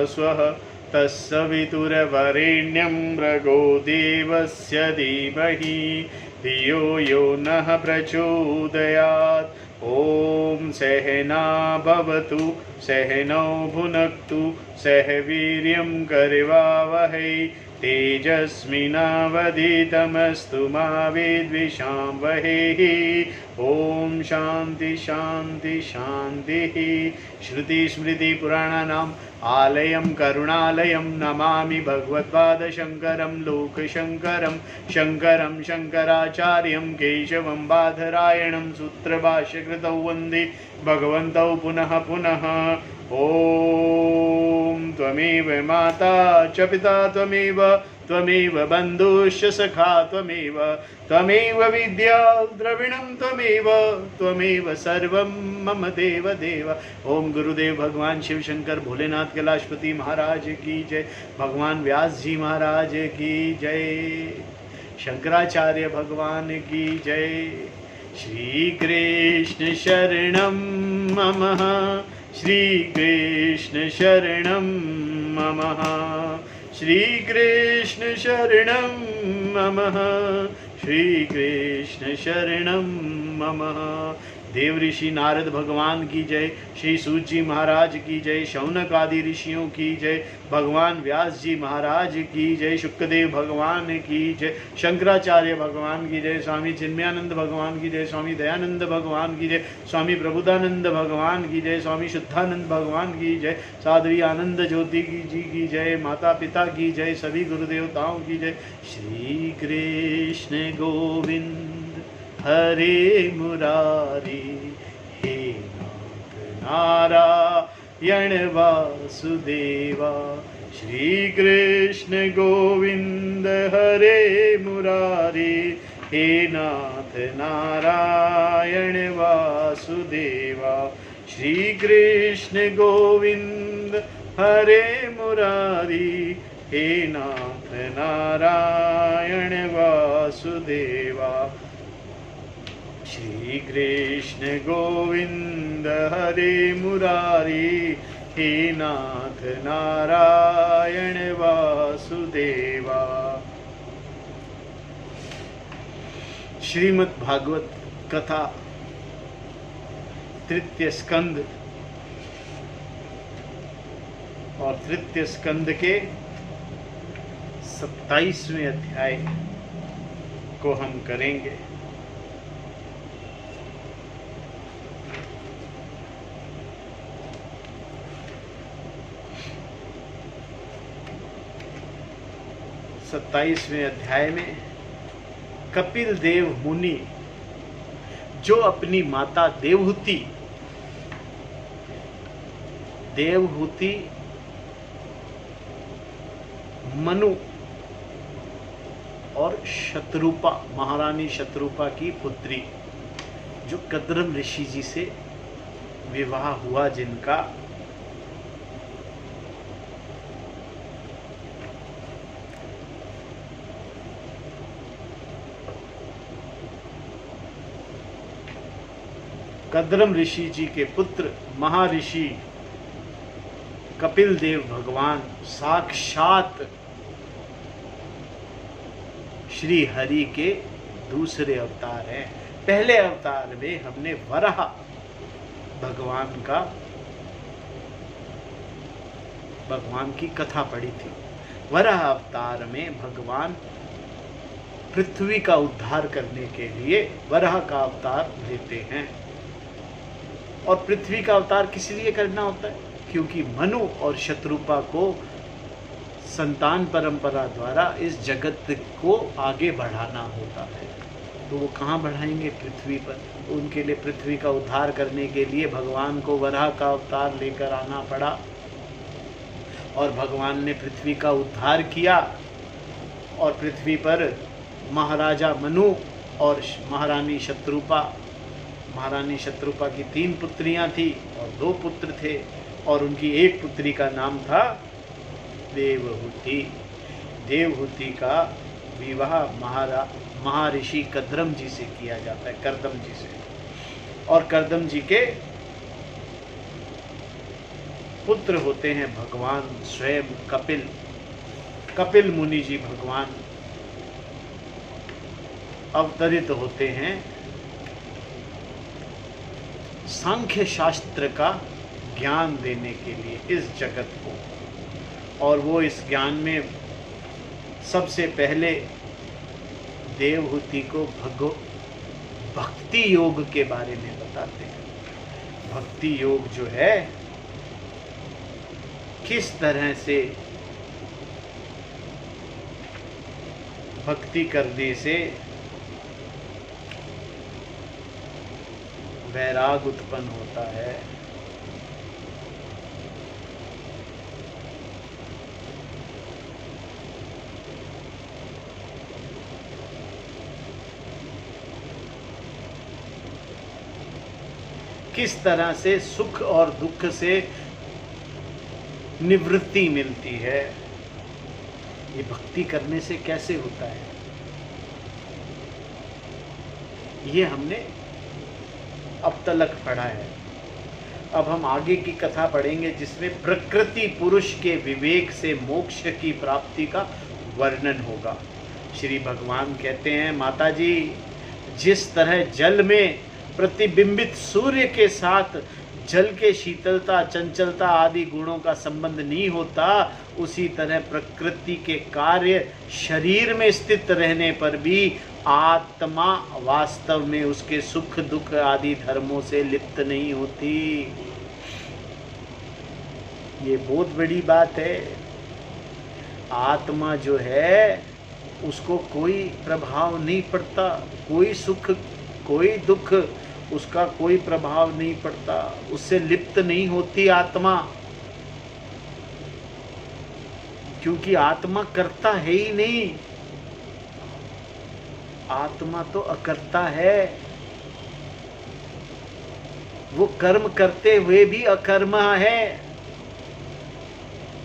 स्वः तत्सवितुर्वरेण्यं भर्गो देवस्य धीमहि धियो यो नः प्रचोदयात्। ॐ सहना भवतु सहनौ भुनक्तु सह वीर्यं करवावहै तेजस्विनावधीतमस्तु मा विद्विषावहै। ॐ शान्ति शान्ति शान्तिः। श्रुतिस्मृतिपुराणानाम् आलयं करुणालयं नमामि भगवत्पादशङ्करं लोकशङ्करं शङ्करं शङ्कराचार्यं केशवं बादरायणं सूत्रभाष्यकृतौ वन्दे भगवन्तौ पुनः पुनः। ॐ त्वमेव माता च पिता त्वमेव त्वमेव बन्धुश्च सखा त्वमेव त्वमेव विद्या द्रविणं त्वमेव त्वमेव सर्वं मम देव देव। ओम गुरुदेव भगवान शिव शंकर भोलेनाथ कैलाशपति महाराज की जय। भगवान व्यास जी महाराज की जय। शंकराचार्य भगवान की जय। श्री कृष्ण शरणं मम श्री कृष्ण शरणं मम श्री कृष्ण शरणं मम श्री कृष्ण शरणं मम। देव ऋषि नारद भगवान की जय। श्री सूत जी महाराज की जय। शौनक आदि ऋषियों की जय। भगवान व्यास जी महाराज की जय। शुक्रदेव भगवान की जय। शंकराचार्य भगवान की जय। स्वामी चिन्मयानंद भगवान की जय। स्वामी दयानंद भगवान की जय। स्वामी प्रबुद्धानंद भगवान की जय। स्वामी शुद्धानंद भगवान की जय। साध्वी आनंद ज्योति जी की जय। माता पिता की जय। सभी गुरुदेवताओं की जय। श्री कृष्ण गोविंद हरे मुरारी हे नाथ नारायण वासुदेवा। श्री कृष्ण गोविंद हरे मुरारी हे नाथ नारायण वासुदेवा। श्री कृष्ण गोविंद हरे मुरारी हे नाथ नारायण वासुदेवा। श्री कृष्ण गोविंद हरे मुरारी हे नाथ नारायण वासुदेवा। श्रीमद् भागवत कथा तृतीय स्कंद और तृतीय स्कंद के 27वें अध्याय को हम करेंगे। सत्ताईसवें अध्याय में कपिल देव मुनि जो अपनी माता देवहूति मनु और शत्रुपा महारानी शत्रुपा की पुत्री जो कद्रम ऋषि जी से विवाह हुआ, जिनका कद्रम ऋषि जी के पुत्र महर्षि कपिल देव भगवान साक्षात श्री हरि के दूसरे अवतार हैं। पहले अवतार में हमने वराह भगवान की कथा पढ़ी थी। वराह अवतार में भगवान पृथ्वी का उद्धार करने के लिए वराह का अवतार लेते हैं। और पृथ्वी का अवतार किस लिए करना होता है? क्योंकि मनु और शत्रुपा को संतान परंपरा द्वारा इस जगत को आगे बढ़ाना होता है। तो वो कहाँ बढ़ाएंगे? पृथ्वी पर। उनके लिए पृथ्वी का उद्धार करने के लिए भगवान को वराह का अवतार लेकर आना पड़ा। और भगवान ने पृथ्वी का उद्धार किया और पृथ्वी पर महाराजा मनु और महारानी शत्रुपा की 3 पुत्रियां थी और 2 पुत्र थे। और उनकी एक पुत्री का नाम था देवहूति। देवहूति का विवाह महर्षि कद्रम जी से किया जाता है, कर्दम जी से। और कर्दम जी के पुत्र होते हैं भगवान स्वयं कपिल मुनि जी भगवान अवतरित होते हैं सांख्य शास्त्र का ज्ञान देने के लिए इस जगत को। और वो इस ज्ञान में सबसे पहले देवहूति को भक्ति योग के बारे में बताते हैं। भक्ति योग जो है किस तरह से भक्ति करने से वैराग उत्पन्न होता है, किस तरह से सुख और दुख से निवृत्ति मिलती है, ये भक्ति करने से कैसे होता है, ये हमने अब तक पढ़ा है। अब हम आगे की कथा पढ़ेंगे जिसमें प्रकृति पुरुष के विवेक से मोक्ष की प्राप्ति का वर्णन होगा। श्री भगवान कहते हैं, माता जी, जिस तरह जल में प्रतिबिंबित सूर्य के साथ जल के शीतलता, चंचलता आदि गुणों का संबंध नहीं होता, उसी तरह प्रकृति के कार्य शरीर में स्थित रहने पर भी आत्मा वास्तव में उसके सुख दुख आदि धर्मों से लिप्त नहीं होती। ये बहुत बड़ी बात है। आत्मा जो है उसको कोई प्रभाव नहीं पड़ता, कोई सुख कोई दुख उसका कोई प्रभाव नहीं पड़ता, उससे लिप्त नहीं होती आत्मा, क्योंकि आत्मा करता है ही नहीं, आत्मा तो अकर्ता है। वो कर्म करते हुए भी अकर्मा है,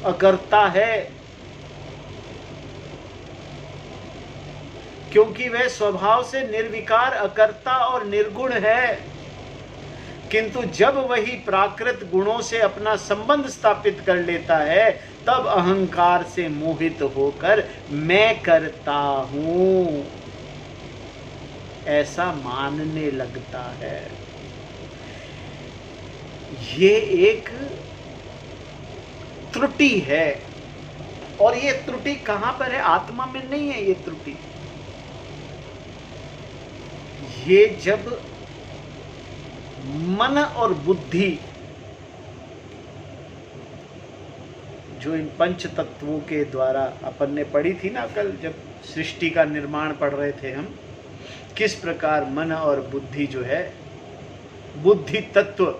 अकर्ता है, क्योंकि वह स्वभाव से निर्विकार, अकर्ता और निर्गुण है। किंतु जब वही प्राकृत गुणों से अपना संबंध स्थापित कर लेता है, तब अहंकार से मोहित होकर मैं करता हूं ऐसा मानने लगता है। ये एक त्रुटि है, और ये त्रुटि कहां पर है? आत्मा में नहीं है ये त्रुटि। ये जब मन और बुद्धि, जो इन पंच तत्वों के द्वारा अपन ने पढ़ी थी ना कल, जब सृष्टि का निर्माण पढ़ रहे थे हम, किस प्रकार मन और बुद्धि जो है, बुद्धि तत्व,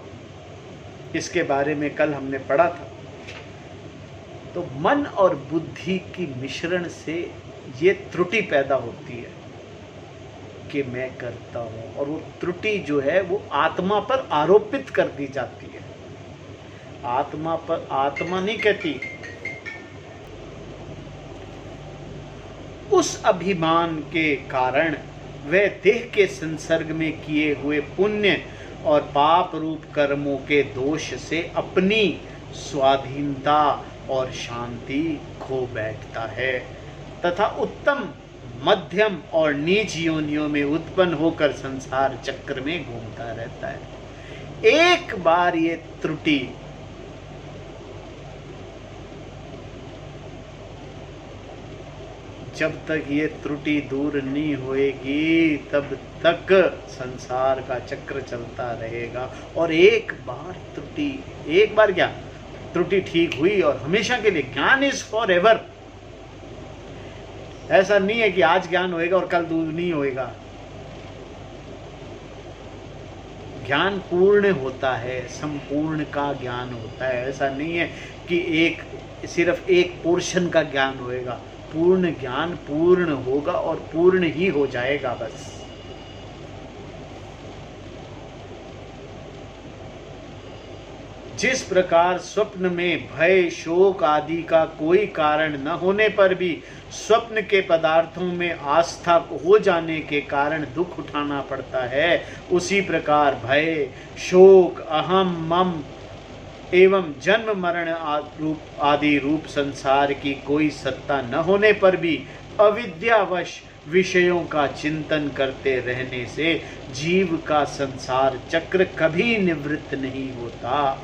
इसके बारे में कल हमने पढ़ा था। तो मन और बुद्धि की मिश्रण से ये त्रुटि पैदा होती है कि मैं करता हूं, और वो त्रुटि जो है वो आत्मा पर आरोपित कर दी जाती है। आत्मा पर आत्मा नहीं कहती, उस अभिमान के कारण वह देह के संसर्ग में किए हुए पुण्य और पाप रूप कर्मों के दोष से अपनी स्वाधीनता और शांति खो बैठता है, तथा उत्तम, मध्यम और नीच योनियों में उत्पन्न होकर संसार चक्र में घूमता रहता है। एक बार ये त्रुटि जब तक ये त्रुटि दूर नहीं होएगी, तब तक संसार का चक्र चलता रहेगा। और एक बार त्रुटि, एक बार क्या त्रुटि ठीक हुई और हमेशा के लिए, ज्ञान इज फॉर एवर। ऐसा नहीं है कि आज ज्ञान होएगा और कल दूर नहीं होएगा। ज्ञान पूर्ण होता है, संपूर्ण का ज्ञान होता है। ऐसा नहीं है कि सिर्फ एक पोर्शन का ज्ञान होएगा। पूर्ण ज्ञान पूर्ण होगा और पूर्ण ही हो जाएगा बस। जिस प्रकार स्वप्न में भय, शोक आदि का कोई कारण न होने पर भी स्वप्न के पदार्थों में आस्था हो जाने के कारण दुख उठाना पड़ता है, उसी प्रकार भय, शोक, अहम, मम एवं जन्म मरण आदि रूप संसार की कोई सत्ता न होने पर भी अविद्यावश विषयों का चिंतन करते रहने से जीव का संसार चक्र कभी निवृत्त नहीं होता।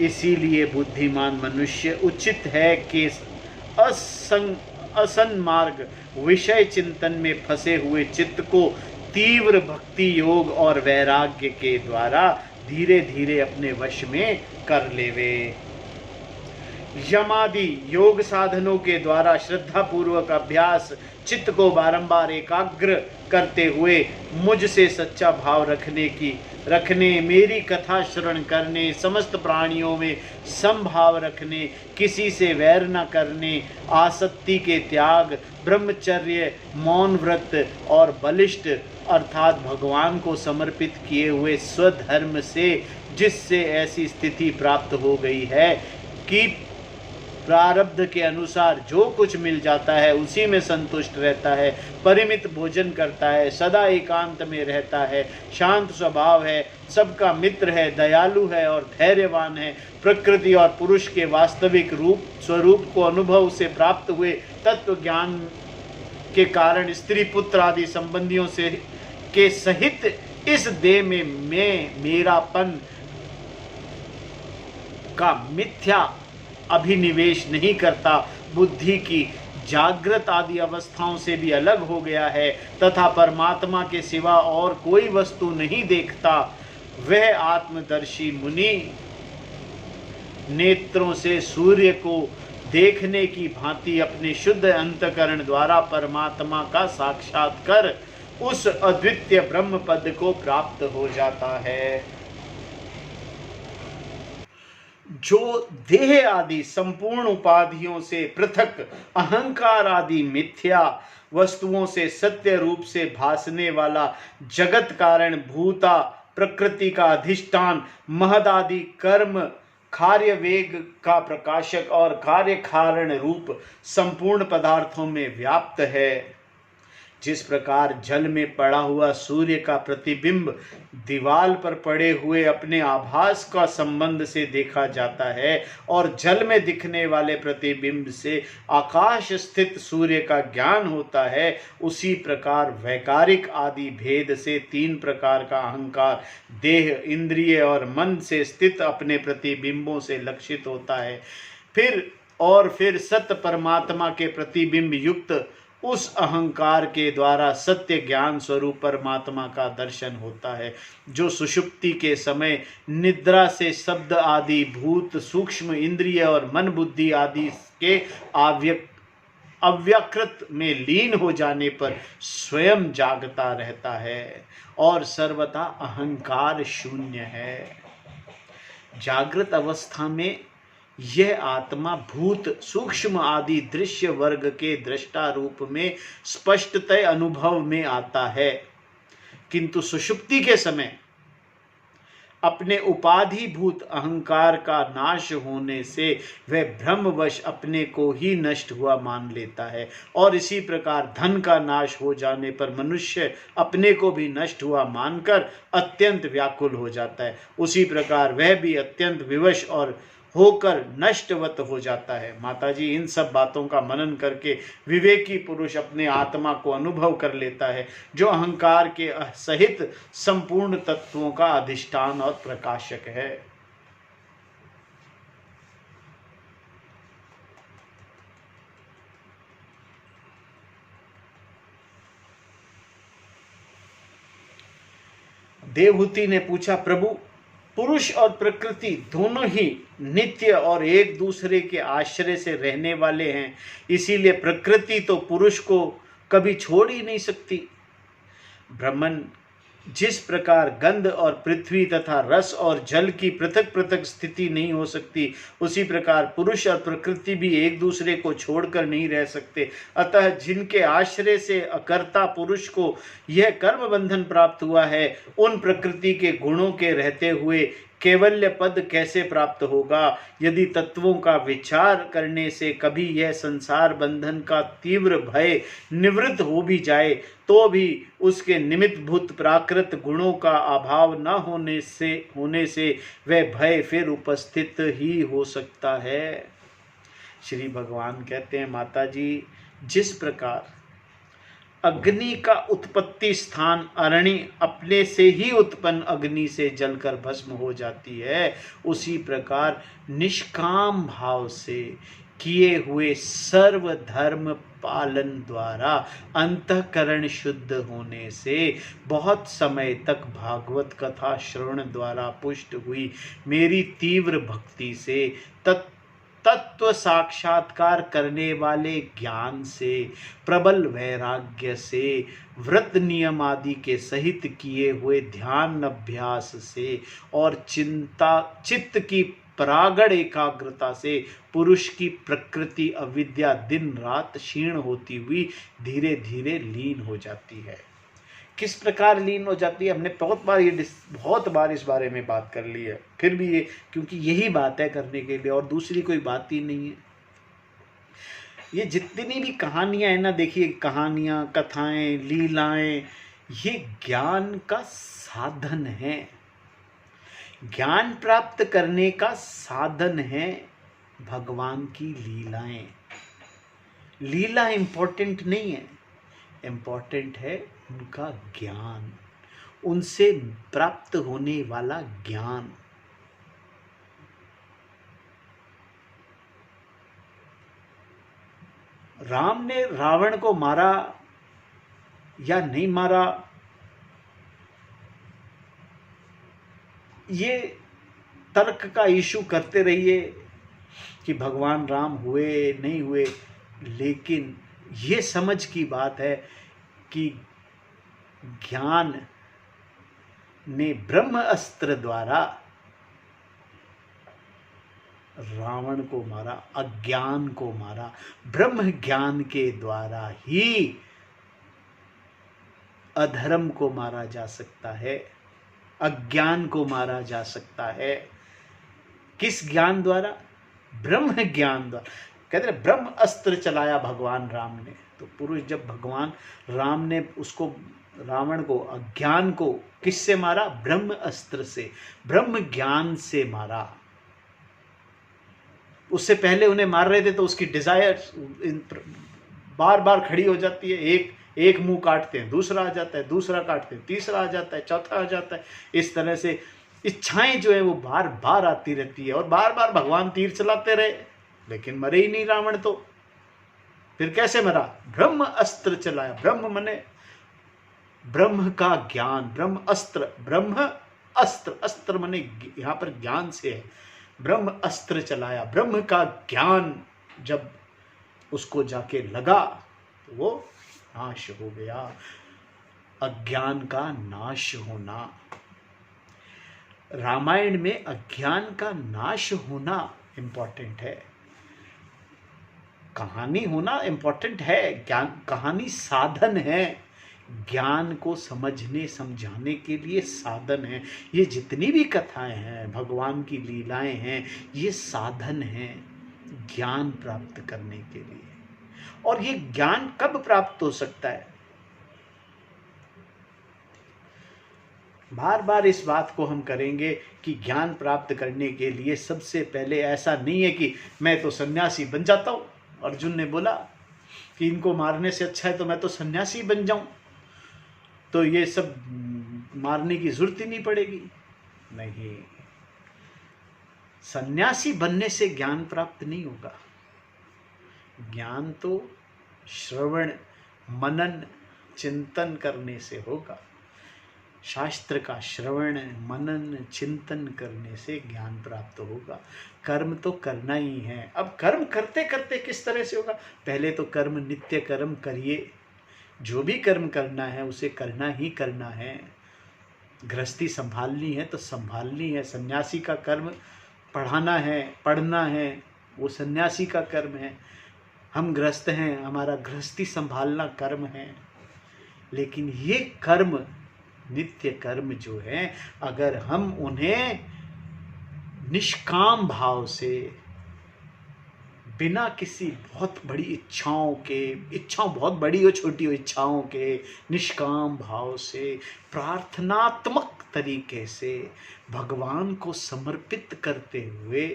इसीलिए बुद्धिमान मनुष्य उचित है कि असन्मार्ग विषय चिंतन में फंसे हुए चित्त को तीव्र भक्ति योग और वैराग्य के द्वारा धीरे धीरे अपने वश में कर लेवे। यमादि योग साधनों के द्वारा श्रद्धा पूर्वक अभ्यास चित्त को बारंबार एकाग्र करते हुए मुझसे सच्चा भाव रखने मेरी कथा श्रवण करने, समस्त प्राणियों में समभाव रखने, किसी से वैर न करने, आसक्ति के त्याग, ब्रह्मचर्य, मौन व्रत और बलिष्ठ अर्थात भगवान को समर्पित किए हुए स्वधर्म से जिससे ऐसी स्थिति प्राप्त हो गई है कि प्रारब्ध के अनुसार जो कुछ मिल जाता है उसी में संतुष्ट रहता है, परिमित भोजन करता है, सदा एकांत में रहता है, शांत स्वभाव है, सबका मित्र है, दयालु है और धैर्यवान है, प्रकृति और पुरुष के वास्तविक स्वरूप को अनुभव से प्राप्त हुए तत्व ज्ञान के कारण स्त्री पुत्र आदि संबंधियों से के सहित इस देह में मेरापन का मिथ्या अभिनिवेश नहीं करता, बुद्धि की जागृत आदि अवस्थाओं से भी अलग हो गया है तथा परमात्मा के सिवा और कोई वस्तु नहीं देखता, वह आत्मदर्शी मुनि नेत्रों से सूर्य को देखने की भांति अपने शुद्ध अंतकरण द्वारा परमात्मा का साक्षात कर उस अद्वितीय ब्रह्म पद को प्राप्त हो जाता है। जो देह आदि संपूर्ण उपाधियों से पृथक अहंकार आदि मिथ्या वस्तुओं से सत्य रूप से भासने वाला जगत कारण भूता प्रकृति का अधिष्ठान महदादि कर्म कार्य वेग का प्रकाशक और कार्य कारण रूप संपूर्ण पदार्थों में व्याप्त है। जिस प्रकार जल में पड़ा हुआ सूर्य का प्रतिबिंब दीवाल पर पड़े हुए अपने आभास का संबंध से देखा जाता है और जल में दिखने वाले प्रतिबिंब से आकाश स्थित सूर्य का ज्ञान होता है, उसी प्रकार वैकारिक आदि भेद से तीन प्रकार का अहंकार देह, इंद्रिय और मन से स्थित अपने प्रतिबिंबों से लक्षित होता है। फिर सत्य परमात्मा के प्रतिबिंब युक्त उस अहंकार के द्वारा सत्य ज्ञान स्वरूप परमात्मा का दर्शन होता है, जो सुषुप्ति के समय निद्रा से शब्द आदि भूत सूक्ष्म इंद्रिय और मन बुद्धि आदि के अव्यकृत में लीन हो जाने पर स्वयं जागता रहता है और सर्वथा अहंकार शून्य है। जागृत अवस्था में यह आत्मा भूत सूक्ष्म आदि दृश्य वर्ग के दृष्टा रूप में स्पष्टतः अनुभव में आता है, किंतु सुषुप्ति के समय अपने उपाधिभूत अहंकार का नाश होने से वह भ्रमवश अपने को ही नष्ट हुआ मान लेता है और इसी प्रकार धन का नाश हो जाने पर मनुष्य अपने को भी नष्ट हुआ मानकर अत्यंत व्याकुल हो जाता है। उसी प्रकार वह भी अत्यंत विवश और होकर नष्टवत हो जाता है। माताजी, इन सब बातों का मनन करके विवेकी पुरुष अपने आत्मा को अनुभव कर लेता है, जो अहंकार के सहित संपूर्ण तत्वों का अधिष्ठान और प्रकाशक है। देवहूति ने पूछा, प्रभु, पुरुष और प्रकृति दोनों ही नित्य और एक दूसरे के आश्रय से रहने वाले हैं, इसीलिए प्रकृति तो पुरुष को कभी छोड़ ही नहीं सकती। ब्रह्मन, जिस प्रकार गंध और पृथ्वी तथा रस और जल की पृथक पृथक स्थिति नहीं हो सकती, उसी प्रकार पुरुष और प्रकृति भी एक दूसरे को छोड़कर नहीं रह सकते। अतः जिनके आश्रय से अकर्ता पुरुष को यह कर्म बंधन प्राप्त हुआ है, उन प्रकृति के गुणों के रहते हुए कैवल्य पद कैसे प्राप्त होगा? यदि तत्वों का विचार करने से कभी यह संसार बंधन का तीव्र भय निवृत्त हो भी जाए तो भी उसके निमित्त भूत प्राकृत गुणों का अभाव न होने से वह भय फिर उपस्थित ही हो सकता है। श्री भगवान कहते हैं, माता जी, जिस प्रकार अग्नि का उत्पत्ति स्थान अरणि अपने से ही उत्पन्न अग्नि से जलकर भस्म हो जाती है, उसी प्रकार निष्काम भाव से किए हुए सर्व धर्म पालन द्वारा अंतःकरण शुद्ध होने से बहुत समय तक भागवत कथा श्रवण द्वारा पुष्ट हुई मेरी तीव्र भक्ति से तत्व साक्षात्कार करने वाले ज्ञान से, प्रबल वैराग्य से, व्रत नियम आदि के सहित किए हुए ध्यान अभ्यास से और चित्त की प्रागढ़ एकाग्रता से पुरुष की प्रकृति अविद्या दिन रात क्षीण होती हुई धीरे धीरे लीन हो जाती है। किस प्रकार लीन हो जाती है? हमने बहुत बार इस बारे में बात कर ली है, फिर भी ये, क्योंकि यही बात है करने के लिए और दूसरी कोई बात ही नहीं है। ये जितनी भी कहानियां हैं ना, देखिए, कहानियां, कथाएं, लीलाएं, ये ज्ञान का साधन है, ज्ञान प्राप्त करने का साधन है। भगवान की लीलाएं, लीला इंपॉर्टेंट नहीं है, इंपॉर्टेंट है उनका ज्ञान, उनसे प्राप्त होने वाला ज्ञान। राम ने रावण को मारा या नहीं मारा, ये तर्क का इशू करते रहिए कि भगवान राम हुए नहीं हुए, लेकिन ये समझ की बात है कि ज्ञान ने ब्रह्म अस्त्र द्वारा रावण को मारा, अज्ञान को मारा। ब्रह्म ज्ञान के द्वारा ही अधर्म को मारा जा सकता है, अज्ञान को मारा जा सकता है। किस ज्ञान द्वारा? ब्रह्म ज्ञान द्वारा। कहते हैं ब्रह्म अस्त्र चलाया भगवान राम ने। तो पुरुष, जब भगवान राम ने उसको, रावण को, अज्ञान को किससे मारा? ब्रह्म अस्त्र से, ब्रह्म ज्ञान से मारा। उससे पहले उन्हें मार रहे थे तो उसकी डिजायर बार बार खड़ी हो जाती है। एक मुंह काटते हैं, दूसरा आ जाता है, दूसरा काटते हैं, तीसरा आ जाता है, चौथा आ जाता है। इस तरह से इच्छाएं जो है वो बार बार आती रहती है और बार बार भगवान तीर चलाते रहे, लेकिन मरे ही नहीं रावण। तो फिर कैसे मरा? ब्रह्म अस्त्र चलाया। ब्रह्म मने ब्रह्म का ज्ञान, ब्रह्म अस्त्र, ब्रह्म अस्त्र, अस्त्र मने यहां पर ज्ञान से है। ब्रह्म अस्त्र चलाया, ब्रह्म का ज्ञान जब उसको जाके लगा तो वो नाश हो गया। अज्ञान का नाश होना, रामायण में अज्ञान का नाश होना इंपॉर्टेंट है। कहानी होना इंपॉर्टेंट है, ज्ञान, कहानी साधन है, ज्ञान को समझने समझाने के लिए साधन है। ये जितनी भी कथाएं हैं, भगवान की लीलाएं हैं, ये साधन हैं ज्ञान प्राप्त करने के लिए। और ये ज्ञान कब प्राप्त हो सकता है? बार बार इस बात को हम करेंगे कि ज्ञान प्राप्त करने के लिए सबसे पहले ऐसा नहीं है कि मैं तो सन्यासी बन जाता हूँ। अर्जुन ने बोला कि इनको मारने से अच्छा है तो मैं तो सन्यासी बन जाऊं, तो ये सब मारने की जरूरत ही नहीं पड़ेगी। नहीं, सन्यासी बनने से ज्ञान प्राप्त नहीं होगा। ज्ञान तो श्रवण, मनन, चिंतन करने से होगा। शास्त्र का श्रवण, मनन, चिंतन करने से ज्ञान प्राप्त होगा। कर्म तो करना ही है। अब कर्म करते करते किस तरह से होगा? पहले तो कर्म, नित्य कर्म करिए। जो भी कर्म करना है उसे करना ही करना है। गृहस्थी संभालनी है तो संभालनी है। सन्यासी का कर्म पढ़ाना है, पढ़ना है, वो सन्यासी का कर्म है। हम गृहस्थ हैं, हमारा गृहस्थी संभालना कर्म है। लेकिन ये कर्म, नित्य कर्म जो है, अगर हम उन्हें निष्काम भाव से, बिना किसी बहुत बड़ी इच्छाओं के, इच्छाओं बहुत बड़ी हो छोटी हो इच्छाओं के, निष्काम भाव से, प्रार्थनात्मक तरीके से भगवान को समर्पित करते हुए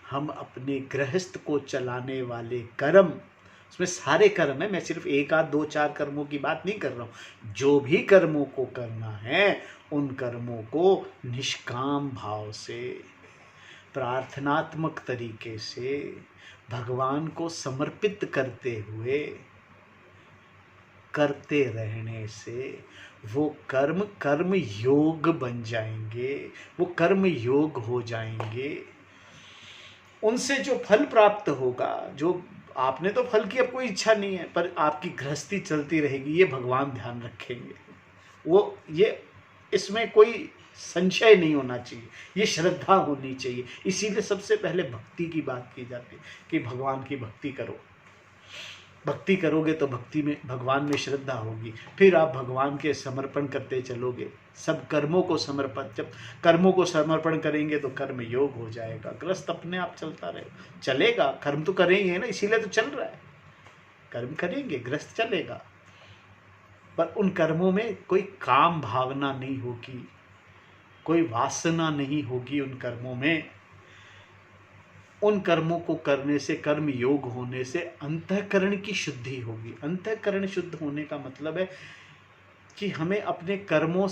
हम अपने गृहस्थ को चलाने वाले कर्म, उसमें सारे कर्म है, मैं सिर्फ एक आध दो चार कर्मों की बात नहीं कर रहा हूं, जो भी कर्मों को करना है उन कर्मों को निष्काम भाव से, प्रार्थनात्मक तरीके से भगवान को समर्पित करते हुए करते रहने से वो कर्म कर्म योग बन जाएंगे, वो कर्म योग हो जाएंगे। उनसे जो फल प्राप्त होगा, जो आपने तो फल की अब कोई इच्छा नहीं है, पर आपकी गृहस्थी चलती रहेगी, ये भगवान ध्यान रखेंगे। वो ये इसमें कोई संशय नहीं होना चाहिए, ये श्रद्धा होनी चाहिए। इसीलिए सबसे पहले भक्ति की बात की जाती है कि भगवान की भक्ति करो। भक्ति करोगे तो भक्ति में, भगवान में श्रद्धा होगी, फिर आप भगवान के समर्पण करते चलोगे, सब कर्मों को समर्पण, जब कर्मों को समर्पण करेंगे तो कर्म योग हो जाएगा, ग्रस्त अपने आप चलता रहेगा, चलेगा। कर्म तो करेंगे ना, इसीलिए तो चल रहा है, कर्म करेंगे, ग्रस्त चलेगा, पर उन कर्मों में कोई काम भावना नहीं होगी, कोई वासना नहीं होगी उन कर्मों में। उन कर्मों को करने से, कर्म योग होने से अंतःकरण की शुद्धि होगी। अंतःकरण शुद्ध होने का मतलब है कि हमें अपने कर्मों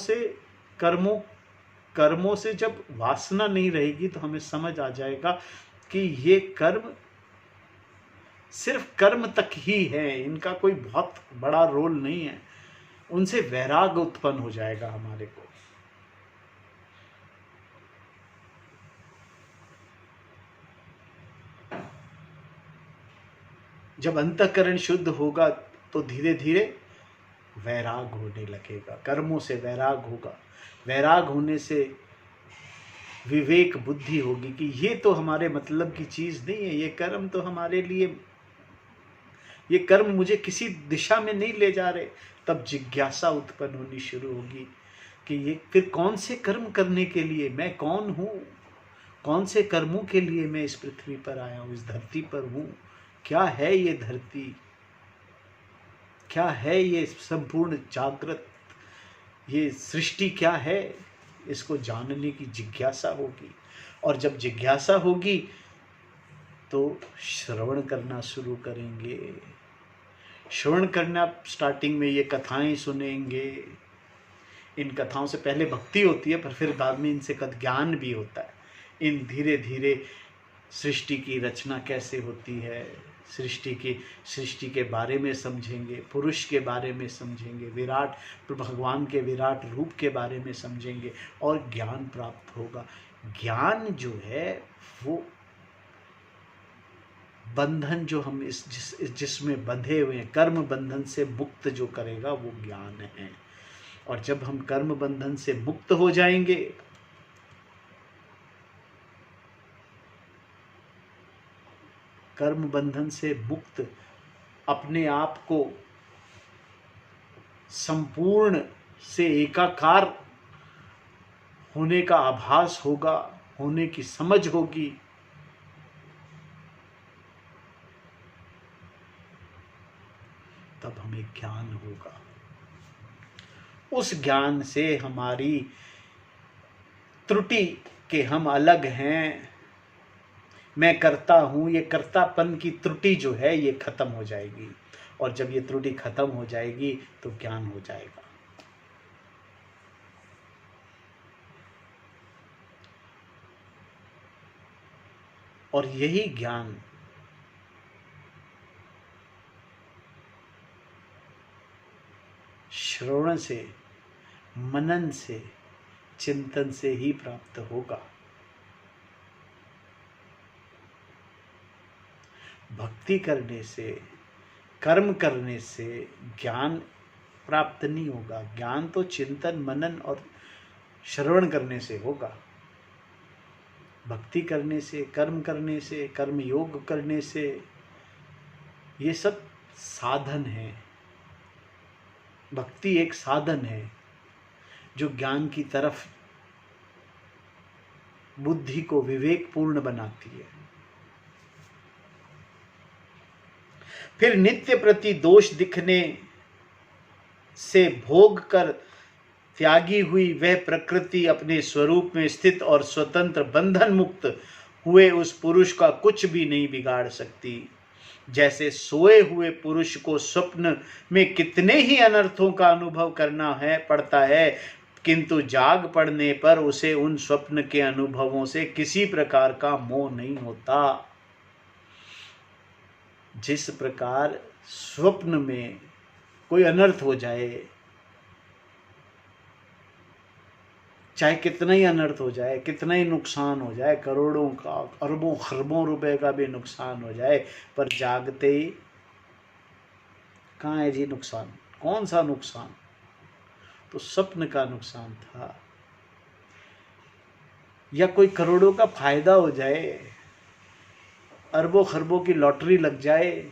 से जब वासना नहीं रहेगी तो हमें समझ आ जाएगा कि ये कर्म सिर्फ कर्म तक ही है, इनका कोई बहुत बड़ा रोल नहीं है। उनसे वैराग्य उत्पन्न हो जाएगा हमारे को। जब अंतःकरण शुद्ध होगा तो धीरे धीरे वैराग होने लगेगा, कर्मों से वैराग होगा। वैराग होने से विवेक बुद्धि होगी कि ये तो हमारे मतलब की चीज नहीं है, ये कर्म तो हमारे लिए, ये कर्म मुझे किसी दिशा में नहीं ले जा रहे। तब जिज्ञासा उत्पन्न होनी शुरू होगी कि ये फिर कौन से कर्म करने के लिए मैं कौन हूँ, कौन से कर्मों के लिए मैं इस पृथ्वी पर आया हूँ, इस धरती पर हूँ। क्या है ये धरती, क्या है ये संपूर्ण जागृत, ये सृष्टि क्या है, इसको जानने की जिज्ञासा होगी। और जब जिज्ञासा होगी तो श्रवण करना शुरू करेंगे। श्रवण करना, स्टार्टिंग में ये कथाएं सुनेंगे, इन कथाओं से पहले भक्ति होती है, पर फिर बाद में इनसे ज्ञान भी होता है। इन धीरे धीरे सृष्टि की रचना कैसे होती है, सृष्टि के बारे में समझेंगे, पुरुष के बारे में समझेंगे, विराट भगवान के विराट रूप के बारे में समझेंगे और ज्ञान प्राप्त होगा। ज्ञान जो है वो बंधन जो हम जिसमें बंधे हुए हैं, कर्म बंधन से मुक्त जो करेगा वो ज्ञान है। और जब हम कर्म बंधन से मुक्त हो जाएंगे कर्म बंधन से मुक्त, अपने आप को संपूर्ण से एकाकार होने का आभास होगा, होने की समझ होगी, तब हमें ज्ञान होगा। उस ज्ञान से हमारी त्रुटि के हम अलग हैं, मैं करता हूं, ये कर्तापन की त्रुटि जो है ये खत्म हो जाएगी। और जब ये त्रुटि खत्म हो जाएगी तो ज्ञान हो जाएगा। और यही ज्ञान श्रवण से, मनन से, चिंतन से ही प्राप्त होगा। भक्ति करने से, कर्म करने से ज्ञान प्राप्त नहीं होगा। ज्ञान तो चिंतन, मनन और श्रवण करने से होगा। भक्ति करने से, कर्म करने से, कर्म योग करने से, ये सब साधन है। भक्ति एक साधन है जो ज्ञान की तरफ बुद्धि को विवेकपूर्ण बनाती है। फिर नित्य प्रति दोष दिखने से भोग कर त्यागी हुई वह प्रकृति अपने स्वरूप में स्थित और स्वतंत्र बंधन मुक्त हुए उस पुरुष का कुछ भी नहीं बिगाड़ सकती। जैसे सोए हुए पुरुष को स्वप्न में कितने ही अनर्थों का अनुभव करना पड़ता है, किंतु जाग पड़ने पर उसे उन स्वप्न के अनुभवों से किसी प्रकार का मोह नहीं होता। जिस प्रकार स्वप्न में कोई अनर्थ हो जाए, चाहे कितना ही अनर्थ हो जाए, कितना ही नुकसान हो जाए, करोड़ों का अरबों खरबों रुपए का भी नुकसान हो जाए, पर जागते ही कहाँ है जी नुकसान? कौन सा नुकसान? तो स्वप्न का नुकसान था। या कोई करोड़ों का फायदा हो जाए, अरबों खरबों की लॉटरी लग जाए,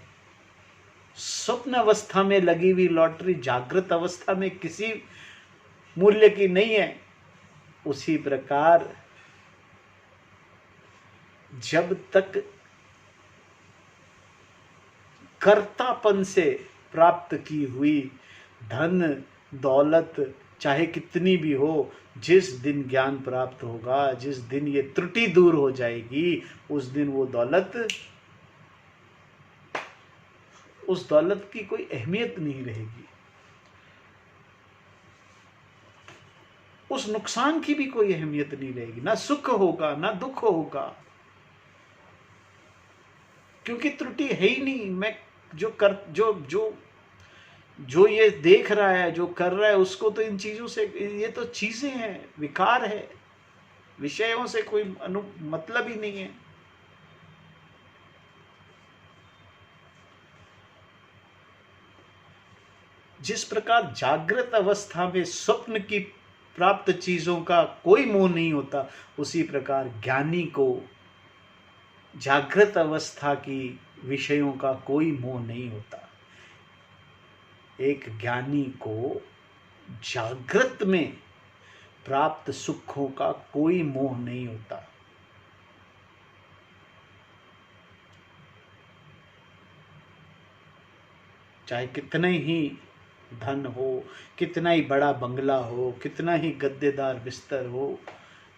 स्वप्न अवस्था में लगी हुई लॉटरी जागृत अवस्था में किसी मूल्य की नहीं है। उसी प्रकार जब तक कर्तापन से प्राप्त की हुई धन दौलत चाहे कितनी भी हो, जिस दिन ज्ञान प्राप्त होगा, जिस दिन ये त्रुटि दूर हो जाएगी, उस दिन वो दौलत, उस दौलत की कोई अहमियत नहीं रहेगी, उस नुकसान की भी कोई अहमियत नहीं रहेगी। ना सुख होगा ना दुख होगा, क्योंकि त्रुटि है ही नहीं। मैं जो ये देख रहा है, जो कर रहा है, उसको तो इन चीजों से, ये तो चीजें हैं, विकार है, विषयों से कोई मतलब ही नहीं है। जिस प्रकार जागृत अवस्था में स्वप्न की प्राप्त चीजों का कोई मोह नहीं होता, उसी प्रकार ज्ञानी को जागृत अवस्था की विषयों का कोई मोह नहीं होता। एक ज्ञानी को जागृत में प्राप्त सुखों का कोई मोह नहीं होता। चाहे कितने ही धन हो, कितना ही बड़ा बंगला हो, कितना ही गद्देदार बिस्तर हो,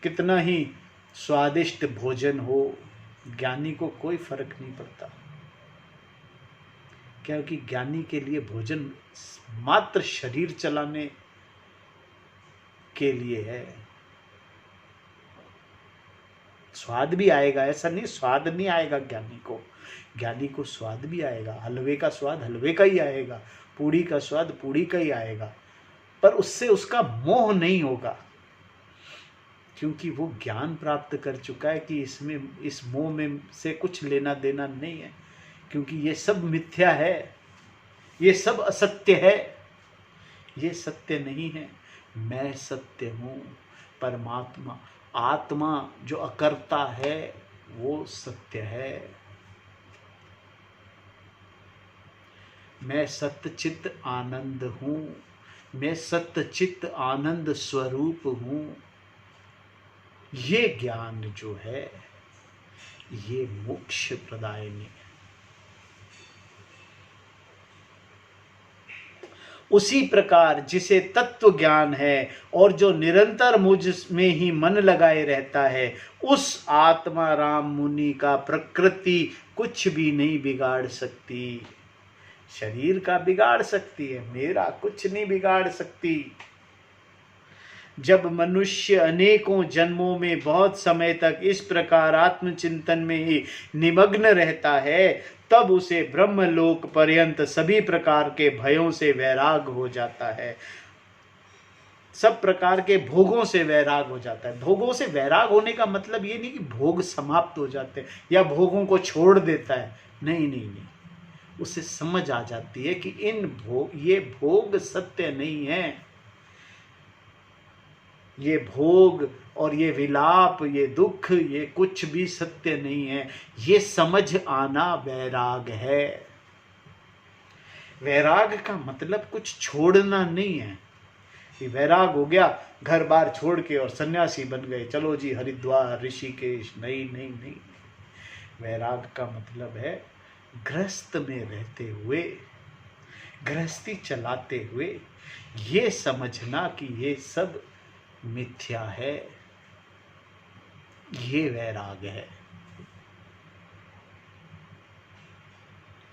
कितना ही स्वादिष्ट भोजन हो, ज्ञानी को कोई फर्क नहीं पड़ता। क्योंकि ज्ञानी के लिए भोजन मात्र शरीर चलाने के लिए है। स्वाद भी आएगा, ऐसा नहीं स्वाद नहीं आएगा ज्ञानी को, ज्ञानी को स्वाद भी आएगा। हलवे का स्वाद हलवे का ही आएगा, पूड़ी का स्वाद पूड़ी का ही आएगा, पर उससे उसका मोह नहीं होगा, क्योंकि वो ज्ञान प्राप्त कर चुका है कि इसमें, इस मोह में से कुछ लेना देना नहीं है, क्योंकि ये सब मिथ्या है, ये सब असत्य है, ये सत्य नहीं है। मैं सत्य हूँ, परमात्मा आत्मा जो अकर्ता है वो सत्य है। मैं सत्चित आनंद हूँ, मैं सत्चित आनंद स्वरूप हूँ। ये ज्ञान जो है ये मोक्ष प्रदायनी है। उसी प्रकार जिसे तत्व ज्ञान है और जो निरंतर मुझ में ही मन लगाए रहता है, उस आत्मा राम मुनि का प्रकृति कुछ भी नहीं बिगाड़ सकती। शरीर का बिगाड़ सकती है, मेरा कुछ नहीं बिगाड़ सकती। जब मनुष्य अनेकों जन्मों में बहुत समय तक इस प्रकार आत्मचिंतन में ही निमग्न रहता है, तब उसे ब्रह्मलोक पर्यंत सभी प्रकार के भयों से वैराग हो जाता है, सब प्रकार के भोगों से वैराग हो जाता है। भोगों से वैराग होने का मतलब ये नहीं कि भोग समाप्त हो जाते हैं या भोगों को छोड़ देता है, नहीं नहीं नहीं, उसे समझ आ जाती है कि ये भोग सत्य नहीं है, ये भोग और ये विलाप, ये दुख, ये कुछ भी सत्य नहीं है। ये समझ आना वैराग है। वैराग का मतलब कुछ छोड़ना नहीं है, कि वैराग हो गया, घर बार छोड़ के और सन्यासी बन गए, चलो जी हरिद्वार ऋषिकेश। नहीं नहीं नहीं, वैराग का मतलब है गृहस्थ में रहते हुए, गृहस्थी चलाते हुए ये समझना कि ये सब मिथ्या है, ये वैराग है।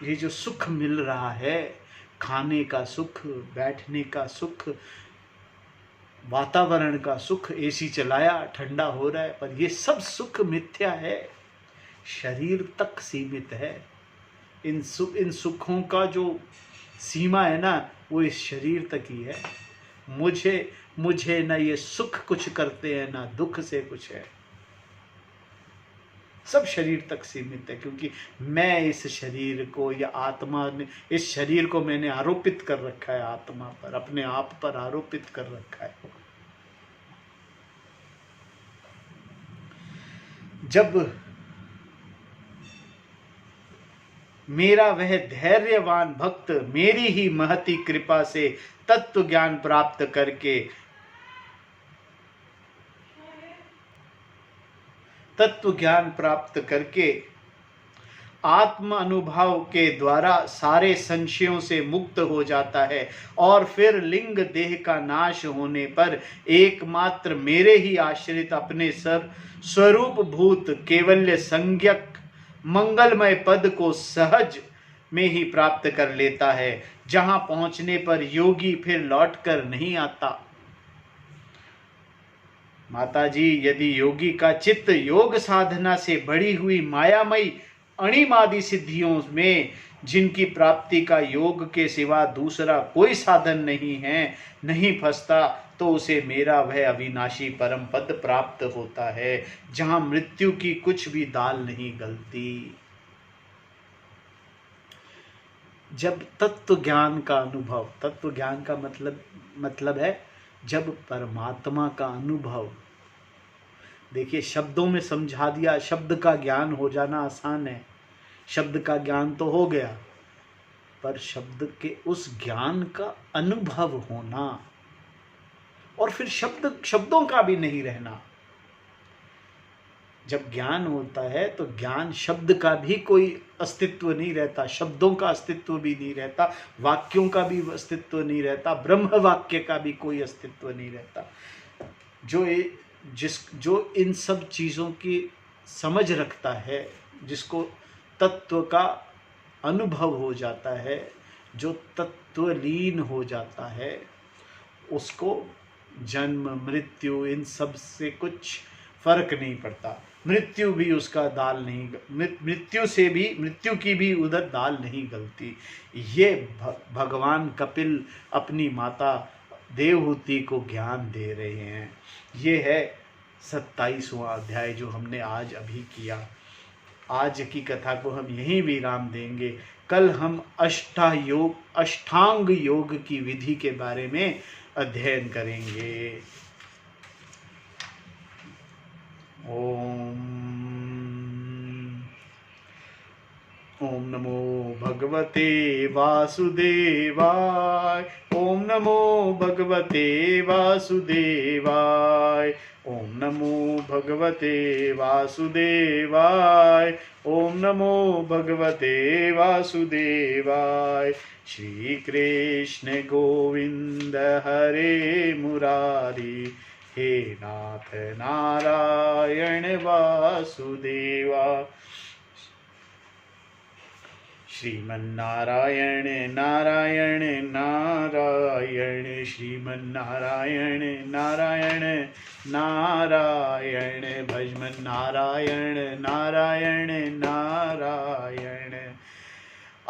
ये जो सुख मिल रहा है, खाने का सुख, बैठने का सुख, वातावरण का सुख, एसी चलाया ठंडा हो रहा है, पर ये सब सुख मिथ्या है, शरीर तक सीमित है। इन सुखों का जो सीमा है ना, वो इस शरीर तक ही है। मुझे ना ये सुख कुछ करते हैं, ना दुख से कुछ है, सब शरीर तक सीमित है। क्योंकि मैं इस शरीर को, या आत्मा ने इस शरीर को मैंने आरोपित कर रखा है, आत्मा पर, अपने आप पर आरोपित कर रखा है। जब मेरा वह धैर्यवान भक्त मेरी ही महती कृपा से तत्व ज्ञान प्राप्त करके आत्म अनुभव के द्वारा सारे संशयों से मुक्त हो जाता है, और फिर लिंग देह का नाश होने पर एकमात्र मेरे ही आश्रित अपने स्वरूप भूत केवल्य संज्ञक मंगलमय पद को सहज में ही प्राप्त कर लेता है, जहां पहुंचने पर योगी फिर लौटकर नहीं आता। माताजी, यदि योगी का चित्त योग साधना से बढ़ी हुई मायामयी अणिमादि सिद्धियों में, जिनकी प्राप्ति का योग के सिवा दूसरा कोई साधन नहीं है, नहीं फंसता, तो उसे मेरा वह अविनाशी परम पद प्राप्त होता है, जहां मृत्यु की कुछ भी दाल नहीं गलती। जब तत्व ज्ञान का अनुभव, तत्व ज्ञान का मतलब है जब परमात्मा का अनुभव, देखिए शब्दों में समझा दिया, शब्द का ज्ञान हो जाना आसान है, शब्द का ज्ञान तो हो गया, पर शब्द के उस ज्ञान का अनुभव होना, और फिर शब्दों का भी नहीं रहना। जब ज्ञान होता है तो ज्ञान शब्द का भी कोई अस्तित्व नहीं रहता, शब्दों का अस्तित्व भी नहीं रहता, वाक्यों का भी अस्तित्व नहीं रहता, ब्रह्म वाक्य का भी कोई अस्तित्व नहीं रहता। जो इन सब चीज़ों की समझ रखता है, जिसको तत्व का अनुभव हो जाता है, जो तत्वलीन हो जाता है, उसको जन्म मृत्यु इन सब से कुछ फर्क नहीं पड़ता। मृत्यु भी उसका दाल नहीं, मृत्यु की भी उधर दाल नहीं गलती। ये भगवान कपिल अपनी माता देवहूति को ज्ञान दे रहे हैं। ये है 27वां अध्याय जो हमने आज अभी किया। आज की कथा को हम यहीं विराम देंगे। कल हम अष्टांग योग की विधि के बारे में अध्ययन करेंगे। ओम नमो भगवते वासुदेवाय। ओम नमो भगवते वासुदेवाय। ओम नमो भगवते वासुदेवाय। ओम नमो भगवते वासुदेवाय। श्री कृष्ण गोविंद हरे मुरारी, हे नाथ नारायण वासुदेवा। श्रीमन्नारायण नारायण नारायण, श्रीमन्नारायण नारायण नारायण, भजमन्नारायण नारायण नारायण।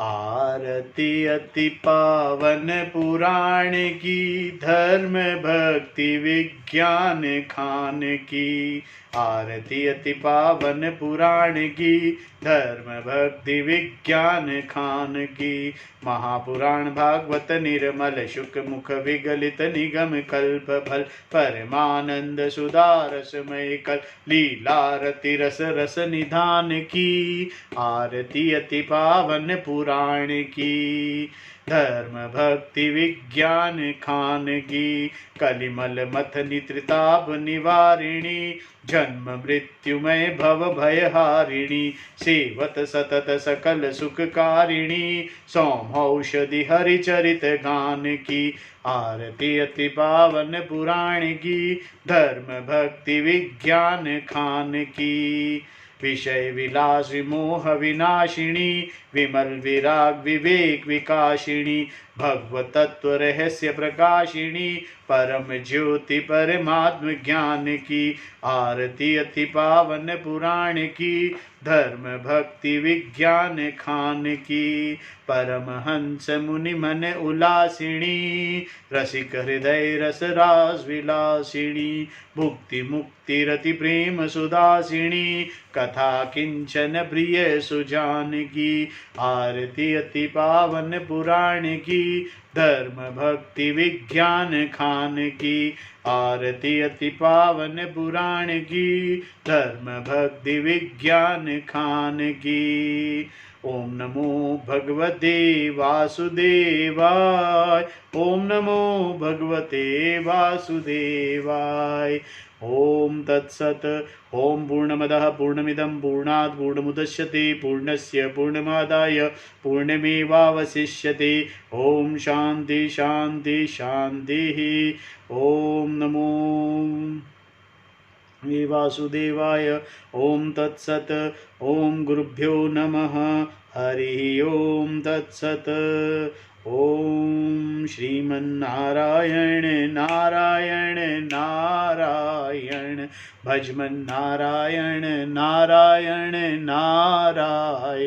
आरती अति पावन पुराण की, धर्म भक्ति विज्ञान खान की। आरती अति पावन पुराण की, धर्म भक्ति विज्ञान खान की। महापुराण भागवत निर्मल शुक मुख विगलित निगम कल्प फल, परमानंद सुधारसमय कल लीलारति रस रस निधान की। आरती अति पावन पुराण की, धर्म भक्ति विज्ञान खान की, कलिमल मथ नित्रिताप निवारिणी, जन्म मृत्युमय भव भयहारिणी, सेवत सतत सकल सुखकारिणी, सौमौषधि हरिचरित गान की, आरती अति पावन पुराण की, धर्म भक्ति विज्ञान खान की, विषय विलास मोह विनाशिनी, विमल विराग विवेक विकाशिनी, भगवत तत्व रहस्य प्रकाशिनी, परम ज्योति परमात्म ज्ञान की, आरती अति पावन पुराण की, धर्म भक्ति विज्ञान खान की, परमहंस मुनि मन उल्लासिनी, रसिक हृदय रस रास विलासिनी, भुक्ति मुक्ति रति प्रेम सुदासिनी, कथा किंचन प्रिय सुजान की, आरती अति पावन पुराण की, धर्म भक्ति विज्ञान खान की, आरती अति पावन पुराण की, धर्म भक्ति विज्ञान खान की। ओम नमो भगवते वासुदेवाय, ओम नमो भगवते वासुदेवाय। ओम तत्सत। ओम पूर्णमदः पूर्णमिदं पूर्णात् पूर्णमुदच्यते पूर्णस्य पूर्णमादाय पूर्णमेवावशिष्यते। ओम शांति शांति शांति। ओम नमो वासुदेवाय। ओम तत्सत। ओम गुरुभ्यो नमः। हरि ओम तत्सत। ओम श्रीमन्नारायण नारायण नारायण, भजमन नारायण नारायण नारायण।